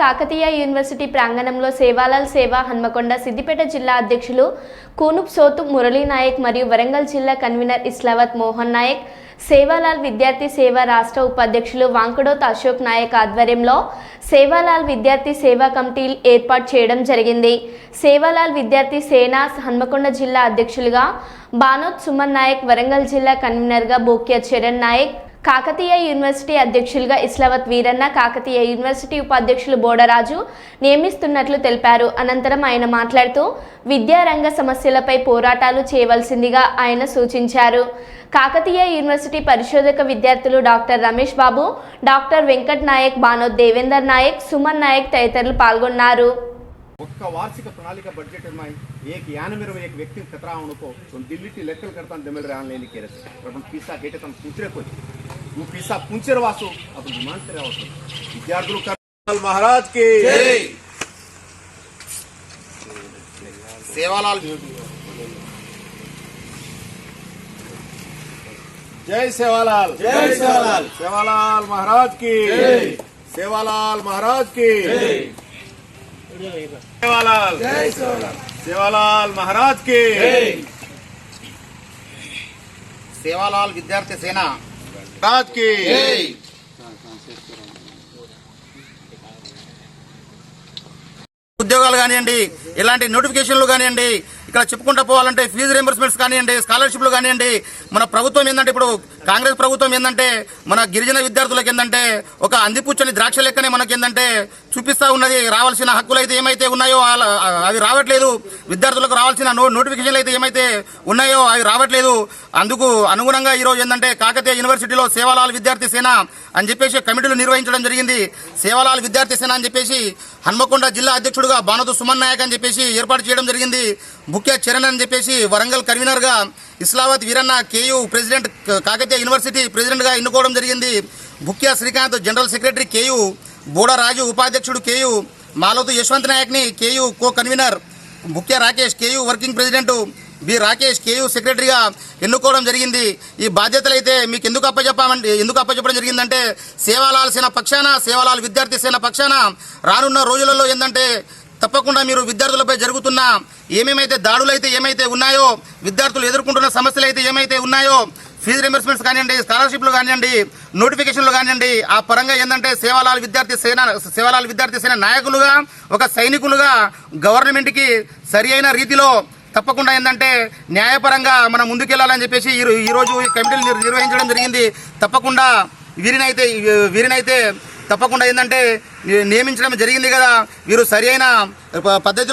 Kakatiya university ప్రాంగణంలో సేవాలాల్ సేవ హన్మకొండ సిద్దిపేట జిల్లా అధ్యక్షులు కూనుప్ సోతు మురళీ నాయక్ మరియు వరంగల్ జిల్లా కన్వీనర్ ఇస్లావత్ మోహన్ నాయక్, సేవాలాల్ విద్యార్థి సేవ రాష్ట్ర ఉపాధ్యక్షులు వాంకడోత్ అశోక్ నాయక్ ఆధ్వర్యంలో సేవాలాల్ విద్యార్థి సేవా కమిటీ ఏర్పాటు చేయడం జరిగింది. సేవాలాల్ విద్యార్థి సేన హన్మకొండ జిల్లా అధ్యక్షులుగా బానోత్ సుమన్ నాయక్, వరంగల్ జిల్లా కన్వీనర్గా బోక్యా చరణ్ నాయక్, కాకతీయ యూనివర్సిటీ అధ్యక్షులుగా ఇస్లావత్ వీరన్న, కాకతీయ యూనివర్సిటీ ఉపాధ్యక్షులు బోడరాజు నియమిస్తున్నట్లు తెలిపారు. అనంతరం ఆయన మాట్లాడుతూ విద్యారంగ సమస్యలపై పోరాటాలు చేయవలసిందిగా ఆయన సూచించారు. కాకతీయ యూనివర్సిటీ పరిశోధక విద్యార్థులు డాక్టర్ రమేష్ బాబు, డాక్టర్ వెంకట్ నాయక్, బానోత్ దేవేందర్ నాయక్, సుమన్ నాయక్ తదితరులు పాల్గొన్నారు. उसका वार्षिक प्रणाली का बजट में एक 91 एक व्यक्ति खतरा उनको तो दिल्ली की लेकर करता मिल रहा लेने के रहे अपन पीसा गेटे तम पूछरे कोई वो पीसा पूछर वासो अपन डिमांड करे आवसो विद्यार्थी कर्नल महाराज के जय, सेवालाल जय सेवालाल, जय सेवालाल, सेवालाल महाराज की जय, सेवालाल महाराज की जय, सेवालाल, जय सेवालाल, सेवालाल महाराज के जय, सेवालाल विद्यार्थी सेना महाराज की जय। ఉద్యోగాలు కానివ్వండి, ఇలాంటి నోటిఫికేషన్లు కానివ్వండి, ఇక్కడ చెప్పుకుంటూ పోవాలంటే ఫీజు రీంబర్స్మెంట్స్ కానివ్వండి, స్కాలర్షిప్లు కానివ్వండి, మన ప్రభుత్వం ఏంటంటే ఇప్పుడు కాంగ్రెస్ ప్రభుత్వం ఏంటంటే మన గిరిజన విద్యార్థులకు ఏంటంటే ఒక అందిపుచ్చని ద్రాక్ష లెక్కనే మనకి ఏంటంటే చూపిస్తా ఉన్నది. రావాల్సిన హక్కులు అయితే ఏమైతే ఉన్నాయో అవి రావట్లేదు, విద్యార్థులకు రావాల్సిన నోటిఫికేషన్లు అయితే ఏమైతే ఉన్నాయో అవి రావట్లేదు. అందుకు అనుగుణంగా ఈరోజు ఏంటంటే కాకతీయ యూనివర్సిటీలో సేవాలాల్ విద్యార్థి సేన అని చెప్పేసి కమిటీలు నిర్వహించడం జరిగింది. సేవాలాల్ విద్యార్థి సేన అని చెప్పేసి హన్మకొండ జిల్లా అధ్యక్షుడుగా బానోతు సుమన్ నాయక్ అని చెప్పేసి ఏర్పాటు చేయడం జరిగింది. బోక్యా చరణ్ అని చెప్పేసి వరంగల్ కన్వీనర్గా Islavath Veeranna KU president, Kakatiya university ప్రెసిడెంట్గా ఎన్నుకోవడం జరిగింది. Bokya Srikanth general secretary KU, Bodaraju ఉపాధ్యక్షుడు కేయూ, మాలోతు యశ్వంత్ నాయక్ని KU co convener, Bokya Rakesh KU working president, B Rakesh KU సెక్రటరీగా ఎన్నుకోవడం జరిగింది. ఈ బాధ్యతలు అయితే మీకు ఎందుకు అప్పచెప్పడం జరిగిందంటే సేవాలాల్ సేన పక్షాన, సేవాలాల్ విద్యార్థి సేన పక్షాన రానున్న రోజులలో ఏంటంటే తప్పకుండా మీరు విద్యార్థులపై జరుగుతున్న ఏమేమైతే దాడులు అయితే ఏమైతే ఉన్నాయో, విద్యార్థులు ఎదుర్కొంటున్న సమస్యలు అయితే ఏమైతే ఉన్నాయో, ఫీజు రింబర్స్మెంట్స్ కానివ్వండి, స్కాలర్షిప్లు కానివ్వండి, నోటిఫికేషన్లు కానివ్వండి, ఆ పరంగా ఏంటంటే సేవాలాల్ విద్యార్థి సేన నాయకులుగా, ఒక సైనికులుగా గవర్నమెంట్కి సరి అయిన రీతిలో తప్పకుండా ఏంటంటే న్యాయపరంగా మనం ముందుకెళ్లాలని చెప్పేసి ఈరోజు ఈ కమిటీలు నిర్వహించడం జరిగింది. తప్పకుండా వీరినైతే తప్పకుండా ఏంటంటే నియమించడం జరిగింది కదా, వీరు సరి అయిన పద్ధతిలో